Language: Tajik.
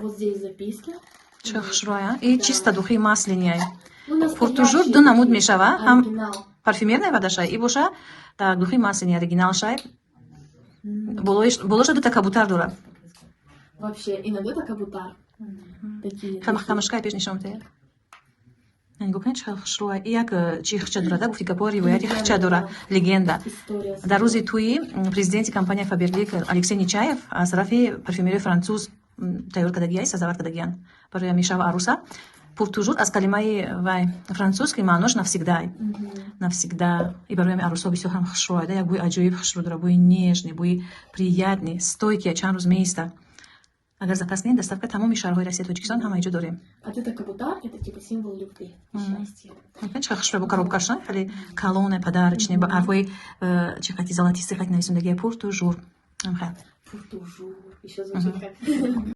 вот здесь записки. Чехшроя. И чисто духи масляные. Ну, Пуртужур настоящие ду намуд такие, мешава. оригинал. Парфюмерная вода шай. И боша так духи масляные оригинал шай. Болоша ду такабутар дура. Вообще, иногда это кабутар. Такие. Хамахкамашкай пеш нишам те. Yani guften чехшроя. И як чихча дура, да, гуфти гапо ривояти хча дура. Легенда. История. Дар рӯзи туи президенти компания Faberlic Алексей Нечаев аз тарафи парфюмерии француз тайёр кардагиаи сазавар кардагианд барои мешава аруса. Пуртужур аз калимаи вай французский маънош навсегда. Навсегда. И барои арусо бисёр ҳам хушрӯя, да, як бӯи аҷоиб хушрӯ дора, бӯи нежный, бӯи приятный, стойкий, чанд рӯз меиста. Агар запаснем, доставка тамоми шаҳрҳои Россияи Тоҷикистон ҳама иҷо дорем. А это кабутар, это типа символ любви, счастья. Чиха хушрӯя бо коробкаш, хеле калоне, подарочне, ба ҳарфҳои чихати золотистӣ, хеле нависондагии Пуртужур. Пуртужур. Еще звучит как